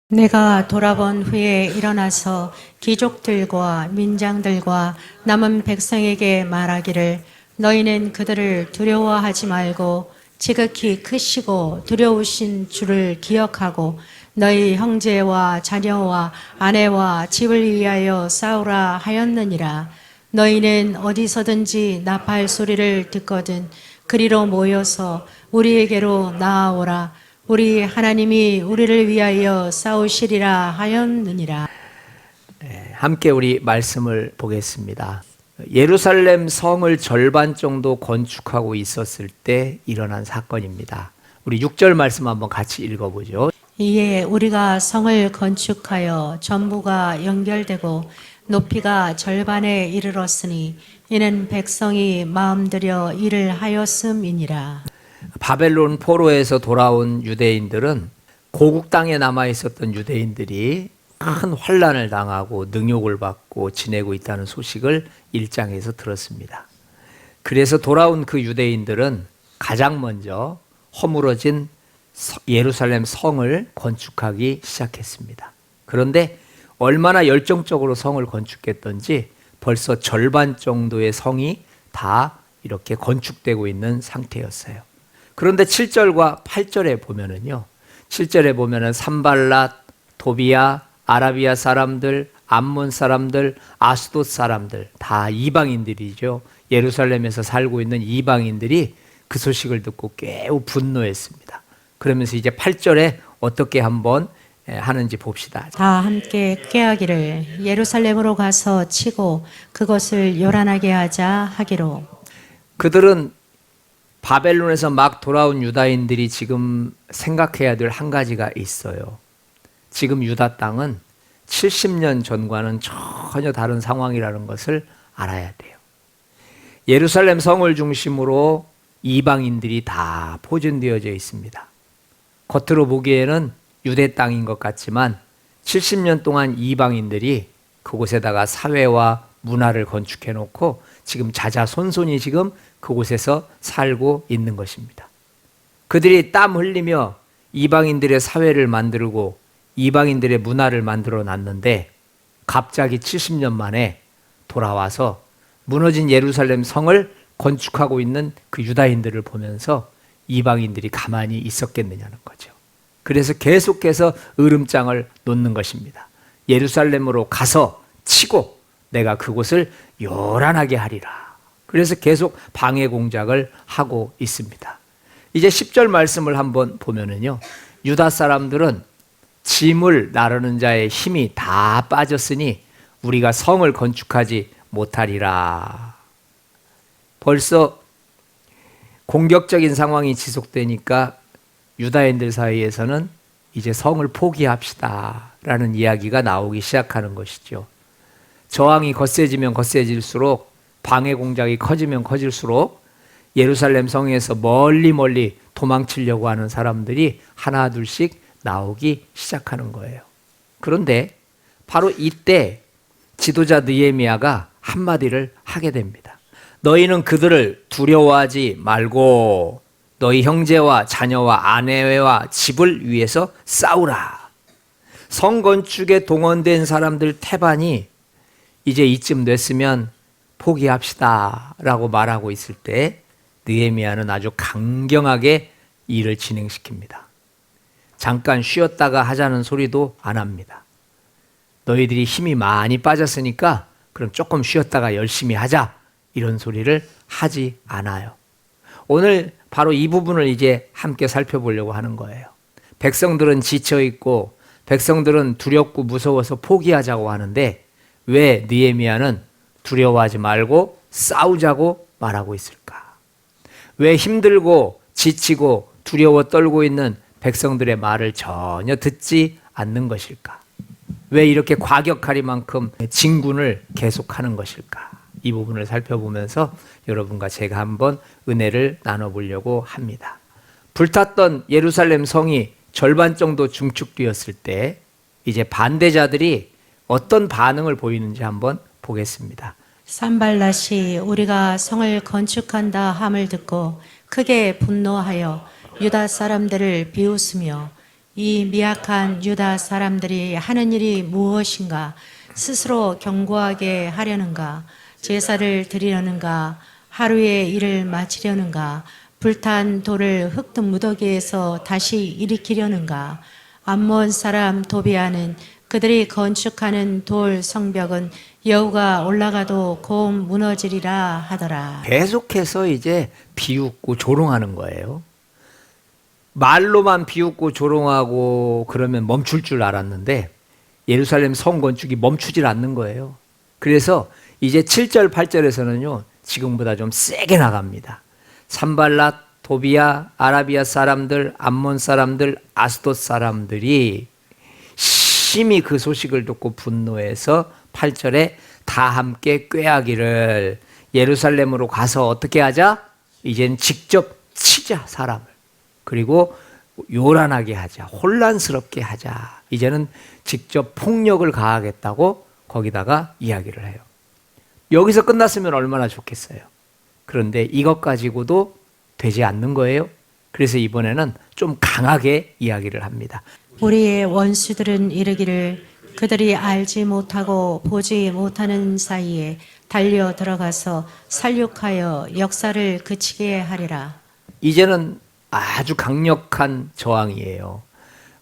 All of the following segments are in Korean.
내가 돌아본 후에 일어나서 귀족들과 민장들과 남은 백성에게 말하기를 너희는 그들을 두려워하지 말고 지극히 크시고 두려우신 주를 기억하고 너희 형제와 자녀와 아내와 집을 위하여 싸우라 하였느니라. 너희는 어디서든지 나팔 소리를 듣거든 그리로 모여서 우리에게로 나아오라. 우리 하나님이 우리를 위하여 싸우시리라 하였느니라. 함께 우리 말씀을 보겠습니다. 예루살렘 성을 절반 정도 건축하고 있었을 때 일어난 사건입니다. 우리 6절 말씀 한번 같이 읽어보죠. 이에 우리가 성을 건축하여 전부가 연결되고 높이가 절반에 이르렀으니 이는 백성이 마음들여 일을 하였음이니라. 바벨론 포로에서 돌아온 유대인들은 고국 땅에 남아 있었던 유대인들이 큰 환난을 당하고 능욕을 받고 지내고 있다는 소식을 1장에서 들었습니다. 그래서 돌아온 그 유대인들은 가장 먼저 허물어진 예루살렘 성을 건축하기 시작했습니다. 그런데 얼마나 열정적으로 성을 건축했던지 벌써 절반 정도의 성이 다 이렇게 건축되고 있는 상태였어요. 그런데 7절과 8절에 보면은요. 7절에 보면은 산발랏, 도비야, 아라비아 사람들, 암몬 사람들, 아스돗 사람들 다 이방인들이죠. 예루살렘에서 살고 있는 이방인들이 그 소식을 듣고 매우 분노했습니다. 그러면서 이제 8절에 어떻게 한번 하는지 봅시다. 다 함께 꾀하기를 예루살렘으로 가서 치고 그것을 요란하게 하자 하기로. 그들은 바벨론에서 막 돌아온 유다인들이 지금 생각해야 될 한 가지가 있어요. 지금 유다 땅은 70년 전과는 전혀 다른 상황이라는 것을 알아야 돼요. 예루살렘 성을 중심으로 이방인들이 다 포진되어져 있습니다. 겉으로 보기에는 유대 땅인 것 같지만 70년 동안 이방인들이 그곳에다가 사회와 문화를 건축해 놓고 지금 자자손손이 지금 그곳에서 살고 있는 것입니다. 그들이 땀 흘리며 이방인들의 사회를 만들고 이방인들의 문화를 만들어 놨는데 갑자기 70년 만에 돌아와서 무너진 예루살렘 성을 건축하고 있는 그 유다인들을 보면서 이방인들이 가만히 있었겠느냐는 거죠. 그래서 계속해서 으름장을 놓는 것입니다. 예루살렘으로 가서 치고 내가 그곳을 요란하게 하리라. 그래서 계속 방해 공작을 하고 있습니다. 이제 10절 말씀을 한번 보면은요. 유다 사람들은 짐을 나르는 자의 힘이 다 빠졌으니 우리가 성을 건축하지 못하리라. 벌써 공격적인 상황이 지속되니까 유다인들 사이에서는 이제 성을 포기합시다 라는 이야기가 나오기 시작하는 것이죠. 저항이 거세지면 거세질수록 방해 공작이 커지면 커질수록 예루살렘 성에서 멀리 도망치려고 하는 사람들이 하나 둘씩 나오기 시작하는 거예요. 그런데 바로 이때 지도자 느헤미야가 한마디를 하게 됩니다. 너희는 그들을 두려워하지 말고 너희 형제와 자녀와 아내와 집을 위해서 싸우라. 성 건축에 동원된 사람들 태반이 이제 이쯤 됐으면 포기합시다 라고 말하고 있을 때 느헤미야는 아주 강경하게 일을 진행시킵니다. 잠깐 쉬었다가 하자는 소리도 안 합니다. 너희들이 힘이 많이 빠졌으니까 그럼 조금 쉬었다가 열심히 하자 이런 소리를 하지 않아요. 오늘 바로 이 부분을 이제 함께 살펴보려고 하는 거예요. 백성들은 지쳐 있고 백성들은 두렵고 무서워서 포기하자고 하는데 왜 느헤미야는 두려워하지 말고 싸우자고 말하고 있을까? 왜 힘들고 지치고 두려워 떨고 있는 백성들의 말을 전혀 듣지 않는 것일까? 왜 이렇게 과격하리만큼 진군을 계속하는 것일까? 이 부분을 살펴보면서 여러분과 제가 한번 은혜를 나눠보려고 합니다. 불탔던 예루살렘 성이 절반 정도 중축되었을 때 이제 반대자들이 어떤 반응을 보이는지 한번 보겠습니다. 산발랏이 우리가 성을 건축한다 함을 듣고 크게 분노하여 유다 사람들을 비웃으며 이 미약한 유다 사람들이 하는 일이 무엇인가? 스스로 견고하게 하려는가? 제사를 드리려는가? 하루의 일을 마치려는가? 불탄 돌을 흙든 무더기에서 다시 일으키려는가? 암몬 사람 도비아는 그들이 건축하는 돌 성벽은 여우가 올라가도 곧 무너지리라 하더라. 계속해서 이제 비웃고 조롱하는 거예요. 말로만 비웃고 조롱하고 그러면 멈출 줄 알았는데 예루살렘 성 건축이 멈추질 않는 거예요. 그래서 이제 7절, 8절에서는요, 지금보다 좀 세게 나갑니다. 산발랏, 도비아, 아라비아 사람들, 암몬 사람들, 아스돗 사람들이 심히 그 소식을 듣고 분노해서 8절에 다 함께 꾀하기를 예루살렘으로 가서 어떻게 하자? 이젠 직접 치자, 사람을. 그리고 요란하게 하자, 혼란스럽게 하자. 이제는 직접 폭력을 가하겠다고 거기다가 이야기를 해요. 여기서 끝났으면 얼마나 좋겠어요. 그런데 이것 가지고도 되지 않는 거예요. 그래서 이번에는 좀 강하게 이야기를 합니다. 우리의 원수들은 이르기를 그들이 알지 못하고 보지 못하는 사이에 달려 들어가서 살육하여 역사를 그치게 하리라. 이제는 아주 강력한 저항이에요.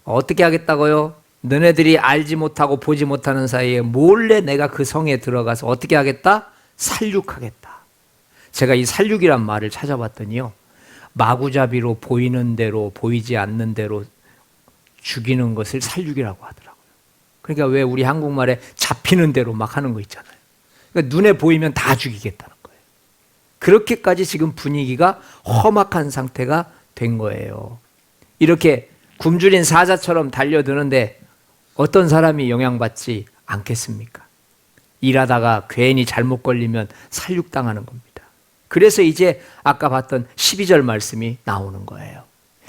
어떻게 하겠다고요? 너네들이 알지 못하고 보지 못하는 사이에 몰래 내가 그 성에 들어가서 어떻게 하겠다? 살육하겠다. 제가 이 살육이란 말을 찾아봤더니요, 마구잡이로 보이는 대로 보이지 않는 대로 죽이는 것을 살육이라고 하더라고요. 그러니까 왜 우리 한국말에 잡히는 대로 막 하는 거 있잖아요. 그러니까 눈에 보이면 다 죽이겠다는 거예요. 그렇게까지 지금 분위기가 험악한 상태가 된 거예요. 이렇게 굶주린 사자처럼 달려드는데 어떤 사람이 영향받지 않겠습니까? 일하다가 괜히 잘못 걸리면 살육당하는 겁니다. 그래서 이제 아까 봤던 12절 말씀이 나오는 거예요.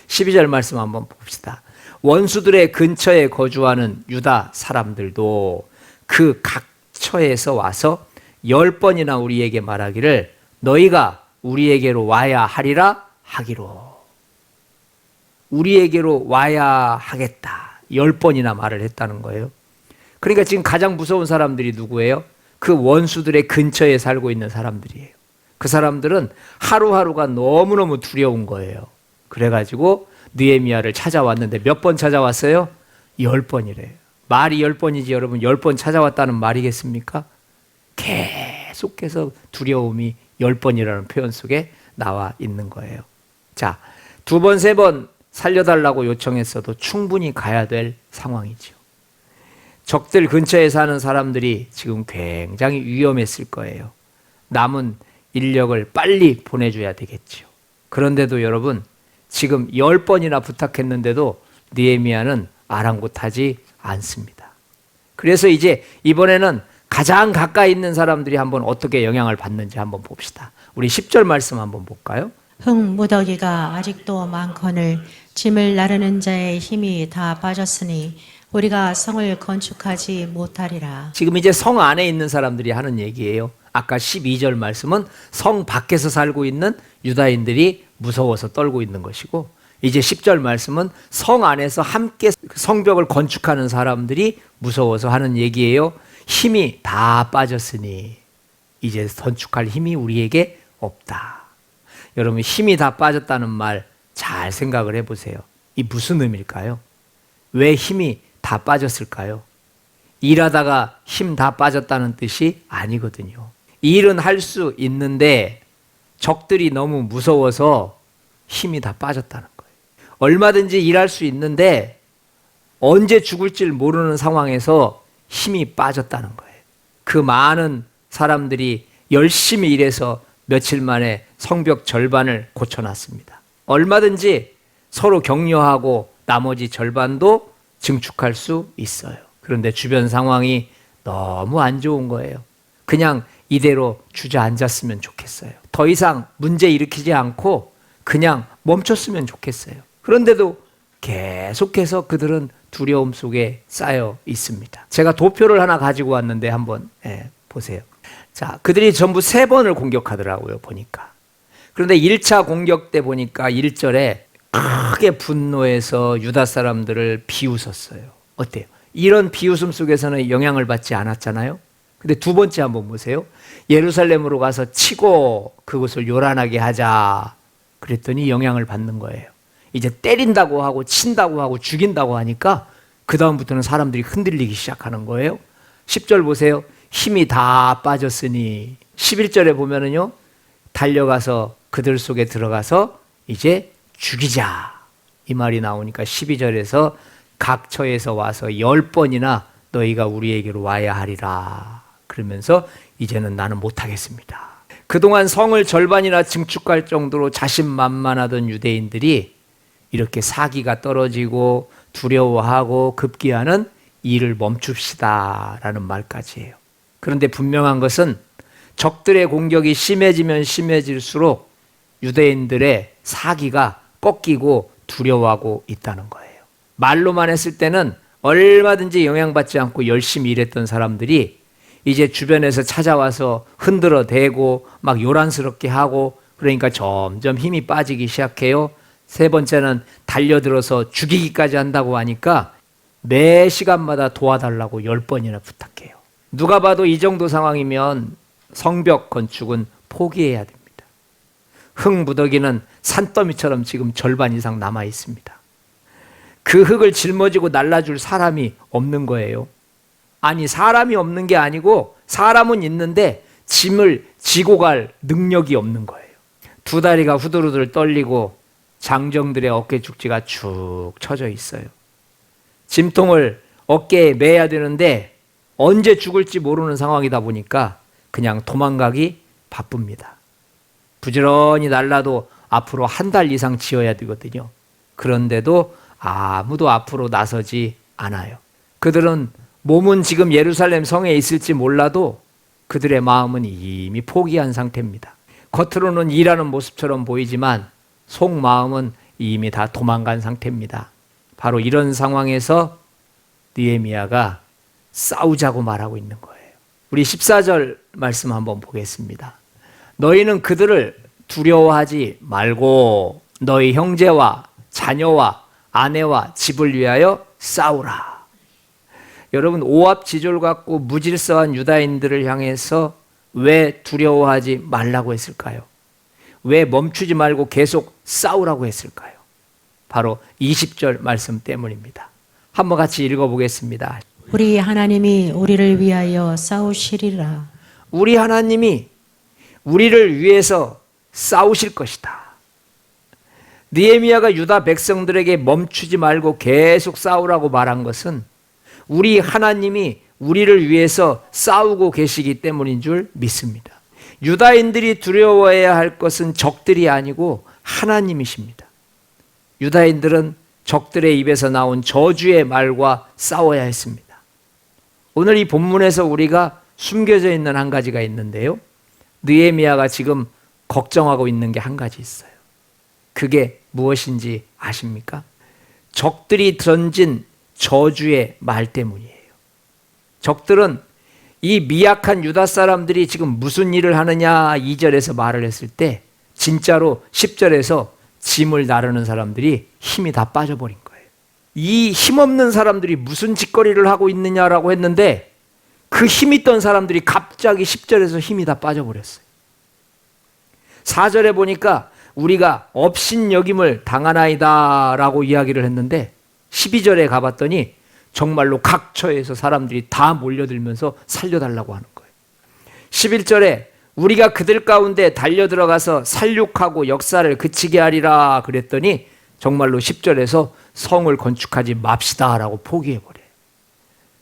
12절 말씀 한번 봅시다. 원수들의 근처에 거주하는 유다 사람들도 그 각처에서 와서 10번이나 우리에게 말하기를 너희가 우리에게로 와야 하리라 하기로. 우리에게로 와야 하겠다. 10번이나 말을 했다는 거예요. 그러니까 지금 가장 무서운 사람들이 누구예요? 그 원수들의 근처에 살고 있는 사람들이에요. 그 사람들은 하루하루가 너무너무 두려운 거예요. 그래가지고 느헤미야를 찾아왔는데 몇 번 찾아왔어요? 10번이래요. 말이 10번이지 여러분 10번 찾아왔다는 말이겠습니까? 계속해서 두려움이 10번이라는 표현 속에 나와 있는 거예요. 자, 2번, 3번 살려달라고 요청했어도 충분히 가야 될 상황이죠. 적들 근처에 사는 사람들이 지금 굉장히 위험했을 거예요. 남은 인력을 빨리 보내줘야 되겠죠. 그런데도 여러분 지금 10번이나 부탁했는데도 느헤미야는 아랑곳하지 않습니다. 그래서 이제 이번에는 가장 가까이 있는 사람들이 한번 어떻게 영향을 받는지 한번 봅시다. 우리 10절 말씀 한번 볼까요? 흙 무더기가 아직도 많거늘 짐을 나르는 자의 힘이 다 빠졌으니 우리가 성을 건축하지 못하리라. 지금 이제 성 안에 있는 사람들이 하는 얘기예요. 아까 12절 말씀은 성 밖에서 살고 있는 유다인들이 무서워서 떨고 있는 것이고, 이제 10절 말씀은 성 안에서 함께 성벽을 건축하는 사람들이 무서워서 하는 얘기예요. 힘이 다 빠졌으니 이제 건축할 힘이 우리에게 없다. 여러분 힘이 다 빠졌다는 말 잘 생각을 해보세요. 이 무슨 의미일까요? 왜 힘이 다 빠졌을까요? 일하다가 힘 다 빠졌다는 뜻이 아니거든요. 일은 할 수 있는데 적들이 너무 무서워서 힘이 다 빠졌다는 거예요. 얼마든지 일할 수 있는데 언제 죽을지 모르는 상황에서 힘이 빠졌다는 거예요. 그 많은 사람들이 열심히 일해서 며칠 만에 성벽 절반을 고쳐놨습니다. 얼마든지 서로 격려하고 나머지 절반도 증축할 수 있어요. 그런데 주변 상황이 너무 안 좋은 거예요. 그냥 이대로 주저앉았으면 좋겠어요. 더 이상 문제 일으키지 않고 그냥 멈췄으면 좋겠어요. 그런데도 계속해서 그들은 두려움 속에 쌓여 있습니다. 제가 도표를 하나 가지고 왔는데 한번 보세요. 자, 그들이 전부 3번을 공격하더라고요, 보니까. 그런데 1차 공격 때 보니까 1절에 크게 분노해서 유다 사람들을 비웃었어요. 어때요? 이런 비웃음 속에서는 영향을 받지 않았잖아요. 근데 두 번째 한번 보세요. 예루살렘으로 가서 치고 그곳을 요란하게 하자. 그랬더니 영향을 받는 거예요. 이제 때린다고 하고 친다고 하고 죽인다고 하니까 그 다음부터는 사람들이 흔들리기 시작하는 거예요. 10절 보세요. 힘이 다 빠졌으니 11절에 보면은요. 달려가서 그들 속에 들어가서 이제 죽이자. 이 말이 나오니까 12절에서 각처에서 와서 10번이나 너희가 우리에게로 와야 하리라. 그러면서 이제는 나는 못하겠습니다. 그동안 성을 절반이나 증축할 정도로 자신만만하던 유대인들이 이렇게 사기가 떨어지고 두려워하고 급기야는 일을 멈춥시다 라는 말까지 해요. 그런데 분명한 것은 적들의 공격이 심해지면 심해질수록 유대인들의 사기가 꺾이고 두려워하고 있다는 거예요. 말로만 했을 때는 얼마든지 영향받지 않고 열심히 일했던 사람들이 이제 주변에서 찾아와서 흔들어 대고 막 요란스럽게 하고 그러니까 점점 힘이 빠지기 시작해요. 세 번째는 달려들어서 죽이기까지 한다고 하니까 매 시간마다 도와달라고 10번이나 부탁해요. 누가 봐도 이 정도 상황이면 성벽 건축은 포기해야 됩니다. 흙무더기는 산더미처럼 지금 절반 이상 남아 있습니다. 그 흙을 짊어지고 날라줄 사람이 없는 거예요. 아니 사람이 없는 게 아니고 사람은 있는데 짐을 지고 갈 능력이 없는 거예요. 두 다리가 후들후들 떨리고 장정들의 어깨 축지가 축 처져 있어요. 짐통을 어깨에 매야 되는데 언제 죽을지 모르는 상황이다 보니까 그냥 도망가기 바쁩니다. 부지런히 날라도 앞으로 한 달 이상 지어야 되거든요. 그런데도 아무도 앞으로 나서지 않아요. 그들은 몸은 지금 예루살렘 성에 있을지 몰라도 그들의 마음은 이미 포기한 상태입니다. 겉으로는 일하는 모습처럼 보이지만 속마음은 이미 다 도망간 상태입니다. 바로 이런 상황에서 느헤미야가 싸우자고 말하고 있는 거예요. 우리 14절 말씀 한번 보겠습니다. 너희는 그들을 두려워하지 말고 너희 형제와 자녀와 아내와 집을 위하여 싸우라. 여러분 오합지졸 같고 무질서한 유다인들을 향해서 왜 두려워하지 말라고 했을까요? 왜 멈추지 말고 계속 싸우라고 했을까요? 바로 20절 말씀 때문입니다. 한번 같이 읽어보겠습니다. 우리 하나님이 우리를 위하여 싸우시리라. 우리 하나님이 우리를 위해서 싸우실 것이다. 느헤미야가 유다 백성들에게 멈추지 말고 계속 싸우라고 말한 것은 우리 하나님이 우리를 위해서 싸우고 계시기 때문인 줄 믿습니다. 유다인들이 두려워해야 할 것은 적들이 아니고 하나님이십니다. 유다인들은 적들의 입에서 나온 저주의 말과 싸워야 했습니다. 오늘 이 본문에서 우리가 숨겨져 있는 한 가지가 있는데요. 느헤미야가 지금 걱정하고 있는 게 한 가지 있어요. 그게 무엇인지 아십니까? 적들이 던진 저주의 말 때문이에요. 적들은 이 미약한 유다 사람들이 지금 무슨 일을 하느냐 2절에서 말을 했을 때 진짜로 10절에서 짐을 나르는 사람들이 힘이 다 빠져버린 거예요. 이 힘없는 사람들이 무슨 짓거리를 하고 있느냐라고 했는데 그 힘있던 사람들이 갑자기 10절에서 힘이 다 빠져버렸어요. 4절에 보니까 우리가 업신여김을 당하나이다 라고 이야기를 했는데 12절에 가봤더니 정말로 각처에서 사람들이 다 몰려들면서 살려달라고 하는 거예요. 11절에 우리가 그들 가운데 달려들어가서 살육하고 역사를 그치게 하리라 그랬더니 정말로 10절에서 성을 건축하지 맙시다 라고 포기해버려요.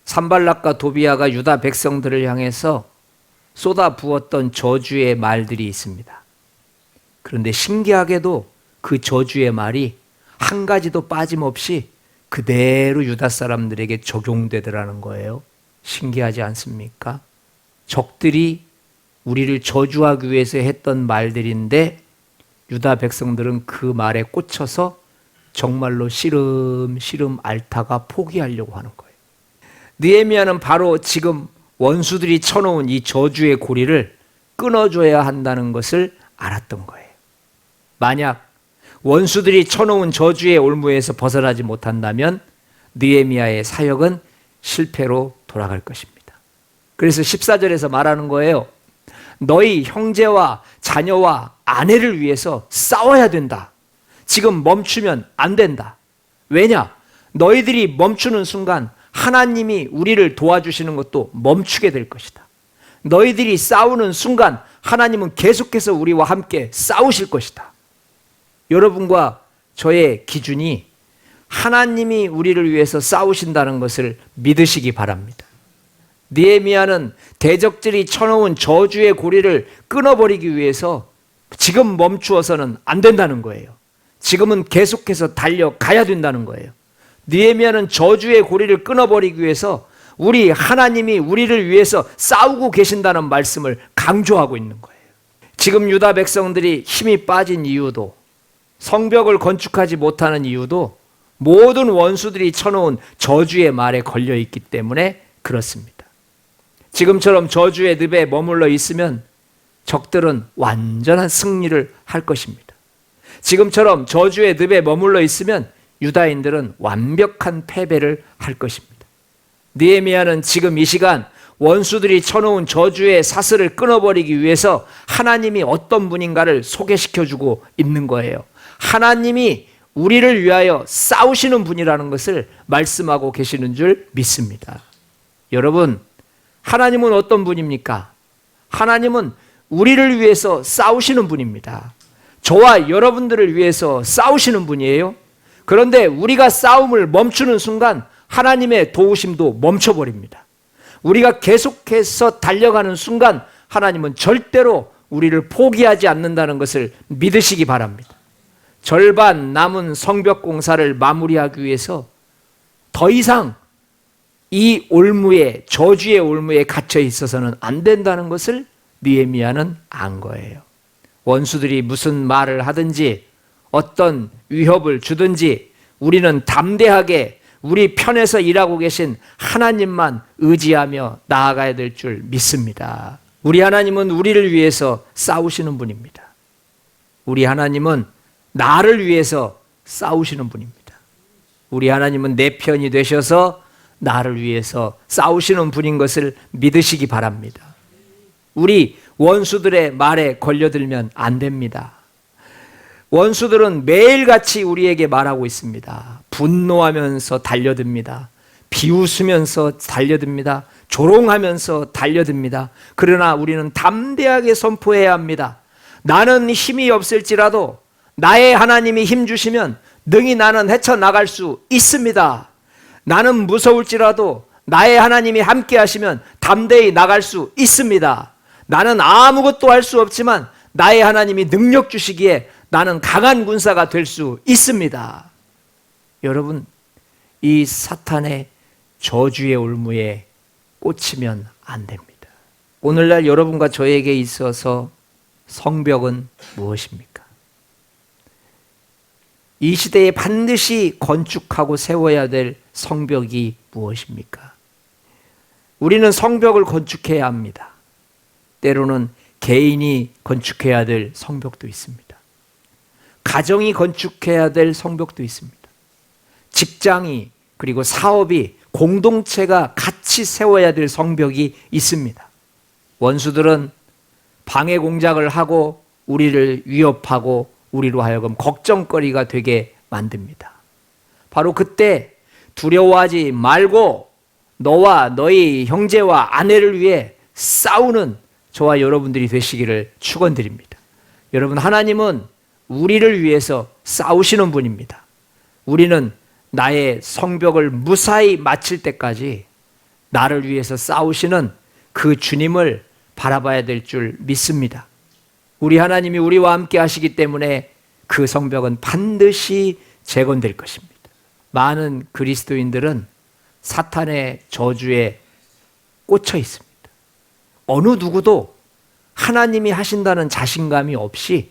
산발락과 도비아가 유다 백성들을 향해서 쏟아 부었던 저주의 말들이 있습니다. 그런데 신기하게도 그 저주의 말이 한 가지도 빠짐없이 그대로 유다 사람들에게 적용되더라는 거예요. 신기하지 않습니까? 적들이 우리를 저주하기 위해서 했던 말들인데 유다 백성들은 그 말에 꽂혀서 정말로 시름시름 앓다가 포기하려고 하는 거예요. 느헤미야는 바로 지금 원수들이 쳐놓은 이 저주의 고리를 끊어줘야 한다는 것을 알았던 거예요. 만약 원수들이 쳐놓은 저주의 올무에서 벗어나지 못한다면 느헤미야의 사역은 실패로 돌아갈 것입니다. 그래서 14절에서 말하는 거예요. 너희 형제와 자녀와 아내를 위해서 싸워야 된다. 지금 멈추면 안 된다. 왜냐? 너희들이 멈추는 순간 하나님이 우리를 도와주시는 것도 멈추게 될 것이다. 너희들이 싸우는 순간 하나님은 계속해서 우리와 함께 싸우실 것이다. 여러분과 저의 기준이 하나님이 우리를 위해서 싸우신다는 것을 믿으시기 바랍니다. 느헤미야는 대적들이 쳐놓은 저주의 고리를 끊어버리기 위해서 지금 멈추어서는 안 된다는 거예요. 지금은 계속해서 달려가야 된다는 거예요. 느헤미야는 저주의 고리를 끊어버리기 위해서 우리 하나님이 우리를 위해서 싸우고 계신다는 말씀을 강조하고 있는 거예요. 지금 유다 백성들이 힘이 빠진 이유도, 성벽을 건축하지 못하는 이유도 모든 원수들이 쳐놓은 저주의 말에 걸려 있기 때문에 그렇습니다. 지금처럼 저주의 늪에 머물러 있으면 적들은 완전한 승리를 할 것입니다. 지금처럼 저주의 늪에 머물러 있으면 유다인들은 완벽한 패배를 할 것입니다. 느헤미야는 지금 이 시간 원수들이 쳐놓은 저주의 사슬을 끊어버리기 위해서 하나님이 어떤 분인가를 소개시켜주고 있는 거예요. 하나님이 우리를 위하여 싸우시는 분이라는 것을 말씀하고 계시는 줄 믿습니다. 여러분, 하나님은 어떤 분입니까? 하나님은 우리를 위해서 싸우시는 분입니다. 저와 여러분들을 위해서 싸우시는 분이에요. 그런데 우리가 싸움을 멈추는 순간 하나님의 도우심도 멈춰버립니다. 우리가 계속해서 달려가는 순간 하나님은 절대로 우리를 포기하지 않는다는 것을 믿으시기 바랍니다. 절반 남은 성벽 공사를 마무리하기 위해서 더 이상 이 올무에, 저주의 올무에 갇혀 있어서는 안 된다는 것을 느헤미야는 안 거예요. 원수들이 무슨 말을 하든지 어떤 위협을 주든지 우리는 담대하게 우리 편에서 일하고 계신 하나님만 의지하며 나아가야 될 줄 믿습니다. 우리 하나님은 우리를 위해서 싸우시는 분입니다. 우리 하나님은 나를 위해서 싸우시는 분입니다. 우리 하나님은 내 편이 되셔서 나를 위해서 싸우시는 분인 것을 믿으시기 바랍니다. 우리 원수들의 말에 걸려들면 안 됩니다. 원수들은 매일같이 우리에게 말하고 있습니다. 분노하면서 달려듭니다. 비웃으면서 달려듭니다. 조롱하면서 달려듭니다. 그러나 우리는 담대하게 선포해야 합니다. 나는 힘이 없을지라도 나의 하나님이 힘 주시면 능히 나는 헤쳐나갈 수 있습니다. 나는 무서울지라도 나의 하나님이 함께 하시면 담대히 나갈 수 있습니다. 나는 아무것도 할 수 없지만 나의 하나님이 능력 주시기에 나는 강한 군사가 될 수 있습니다. 여러분, 이 사탄의 저주의 올무에 꽂히면 안 됩니다. 오늘날 여러분과 저에게 있어서 성벽은 무엇입니까? 이 시대에 반드시 건축하고 세워야 될 성벽이 무엇입니까? 우리는 성벽을 건축해야 합니다. 때로는 개인이 건축해야 될 성벽도 있습니다. 가정이 건축해야 될 성벽도 있습니다. 직장이 그리고 사업이 공동체가 같이 세워야 될 성벽이 있습니다. 원수들은 방해 공작을 하고 우리를 위협하고 우리로 하여금 걱정거리가 되게 만듭니다. 바로 그때 두려워하지 말고 너와 너희 형제와 아내를 위해 싸우는 저와 여러분들이 되시기를 축원드립니다. 여러분, 하나님은 우리를 위해서 싸우시는 분입니다. 우리는 나의 성벽을 무사히 마칠 때까지 나를 위해서 싸우시는 그 주님을 바라봐야 될 줄 믿습니다. 우리 하나님이 우리와 함께 하시기 때문에 그 성벽은 반드시 재건될 것입니다. 많은 그리스도인들은 사탄의 저주에 꽂혀 있습니다. 어느 누구도 하나님이 하신다는 자신감이 없이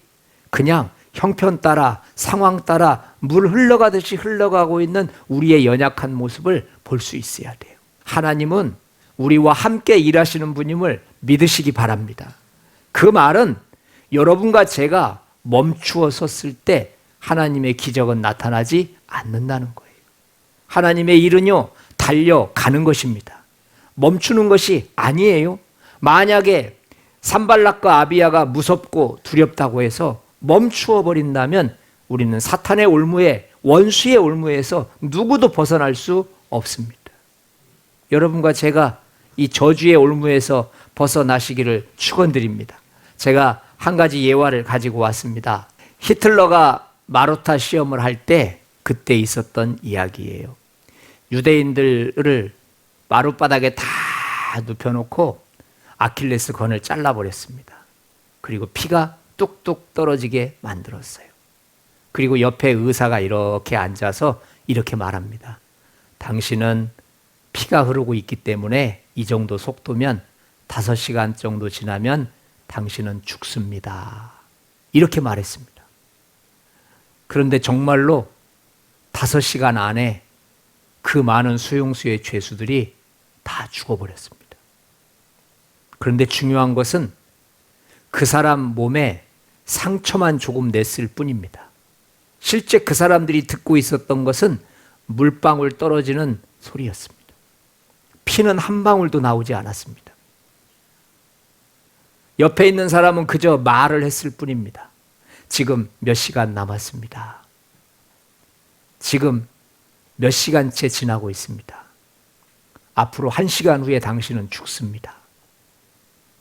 그냥 형편 따라 상황 따라 물 흘러가듯이 흘러가고 있는 우리의 연약한 모습을 볼 수 있어야 돼요. 하나님은 우리와 함께 일하시는 분임을 믿으시기 바랍니다. 그 말은 여러분과 제가 멈추어 섰을 때 하나님의 기적은 나타나지 않는다는 거예요. 하나님의 일은요, 달려가는 것입니다. 멈추는 것이 아니에요. 만약에 산발락과 아비야가 무섭고 두렵다고 해서 멈추어 버린다면 우리는 사탄의 올무에, 원수의 올무에서 누구도 벗어날 수 없습니다. 여러분과 제가 이 저주의 올무에서 벗어나시기를 축원드립니다. 제가 한 가지 예화를 가지고 왔습니다. 히틀러가 마루타 시험을 할 때 그때 있었던 이야기예요. 유대인들을 마룻바닥에 다 눕혀놓고 아킬레스 건을 잘라버렸습니다. 그리고 피가 뚝뚝 떨어지게 만들었어요. 그리고 옆에 의사가 이렇게 앉아서 이렇게 말합니다. 당신은 피가 흐르고 있기 때문에 이 정도 속도면 5시간 정도 지나면 당신은 죽습니다. 이렇게 말했습니다. 그런데 정말로 5시간 안에 그 많은 수용수의 죄수들이 다 죽어버렸습니다. 그런데 중요한 것은 그 사람 몸에 상처만 조금 냈을 뿐입니다. 실제 그 사람들이 듣고 있었던 것은 물방울 떨어지는 소리였습니다. 피는 한 방울도 나오지 않았습니다. 옆에 있는 사람은 그저 말을 했을 뿐입니다. 지금 몇 시간 남았습니다. 지금 몇 시간째 지나고 있습니다. 앞으로 1시간 후에 당신은 죽습니다.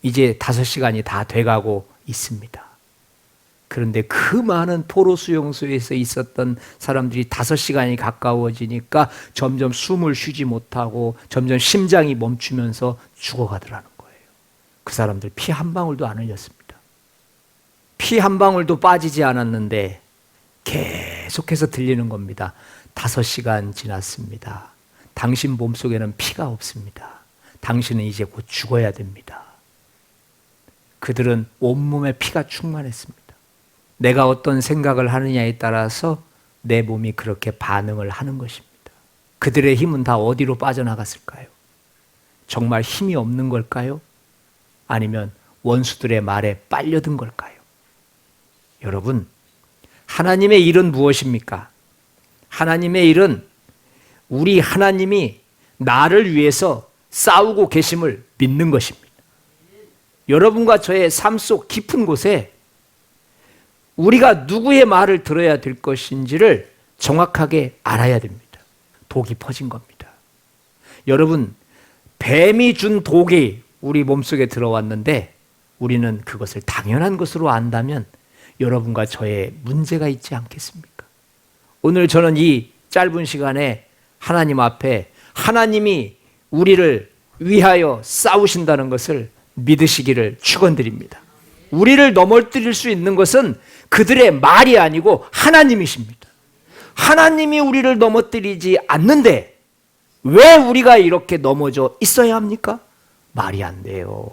이제 5시간이 다 돼가고 있습니다. 그런데 그 많은 포로 수용소에서 있었던 사람들이 5시간이 가까워지니까 점점 숨을 쉬지 못하고 점점 심장이 멈추면서 죽어가더라는 거예요. 그 사람들 피 한 방울도 안 흘렸습니다. 피 한 방울도 빠지지 않았는데 계속해서 들리는 겁니다. 5시간 지났습니다. 당신 몸속에는 피가 없습니다. 당신은 이제 곧 죽어야 됩니다. 그들은 온몸에 피가 충만했습니다. 내가 어떤 생각을 하느냐에 따라서 내 몸이 그렇게 반응을 하는 것입니다. 그들의 힘은 다 어디로 빠져나갔을까요? 정말 힘이 없는 걸까요? 아니면 원수들의 말에 빨려든 걸까요? 여러분, 하나님의 일은 무엇입니까? 하나님의 일은 우리 하나님이 나를 위해서 싸우고 계심을 믿는 것입니다. 여러분과 저의 삶 속 깊은 곳에 우리가 누구의 말을 들어야 될 것인지를 정확하게 알아야 됩니다. 독이 퍼진 겁니다. 여러분, 뱀이 준 독이 우리 몸속에 들어왔는데 우리는 그것을 당연한 것으로 안다면 여러분과 저의 문제가 있지 않겠습니까? 오늘 저는 이 짧은 시간에 하나님 앞에 하나님이 우리를 위하여 싸우신다는 것을 믿으시기를 축원드립니다. 우리를 넘어뜨릴 수 있는 것은 그들의 말이 아니고 하나님이십니다. 하나님이 우리를 넘어뜨리지 않는데 왜 우리가 이렇게 넘어져 있어야 합니까? 말이 안 돼요.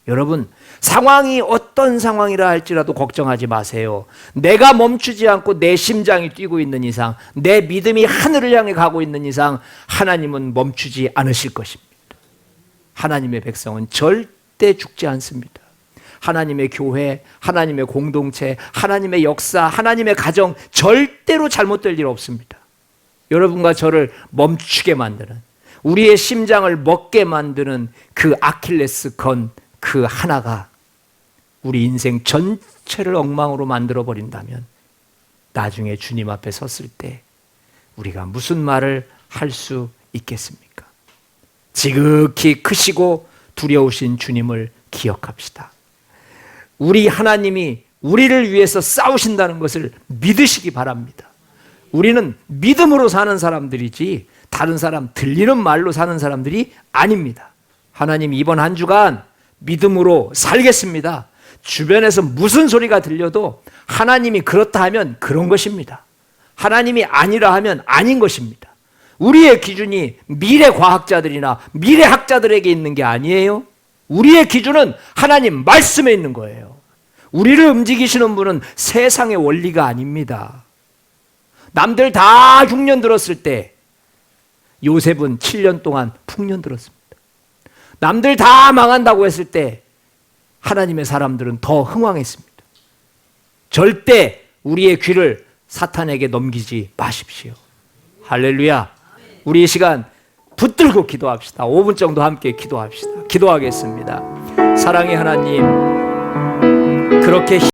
여러분, 상황이 어떤 상황이라 할지라도 걱정하지 마세요. 내가 멈추지 않고 내 심장이 뛰고 있는 이상, 내 믿음이 하늘을 향해 가고 있는 이상 하나님은 멈추지 않으실 것입니다. 하나님의 백성은 절대 죽지 않습니다. 하나님의 교회, 하나님의 공동체, 하나님의 역사, 하나님의 가정 절대로 잘못될 일 없습니다. 여러분과 저를 멈추게 만드는, 우리의 심장을 먹게 만드는 그 아킬레스 건 그 하나가 우리 인생 전체를 엉망으로 만들어버린다면 나중에 주님 앞에 섰을 때 우리가 무슨 말을 할 수 있겠습니까? 지극히 크시고 두려우신 주님을 기억합시다. 우리 하나님이 우리를 위해서 싸우신다는 것을 믿으시기 바랍니다. 우리는 믿음으로 사는 사람들이지 다른 사람 들리는 말로 사는 사람들이 아닙니다. 하나님, 이번 한 주간 믿음으로 살겠습니다. 주변에서 무슨 소리가 들려도 하나님이 그렇다 하면 그런 것입니다. 하나님이 아니라 하면 아닌 것입니다. 우리의 기준이 미래 과학자들이나 미래 학자들에게 있는 게 아니에요. 우리의 기준은 하나님 말씀에 있는 거예요. 우리를 움직이시는 분은 세상의 원리가 아닙니다. 남들 다 흉년 들었을 때 요셉은 7년 동안 풍년 들었습니다. 남들 다 망한다고 했을 때 하나님의 사람들은 더 흥왕했습니다. 절대 우리의 귀를 사탄에게 넘기지 마십시오. 할렐루야. 우리 이 시간 붙들고 기도합시다. 5분 정도 함께 기도합시다. 기도하겠습니다. 사랑의 하나님, 그렇게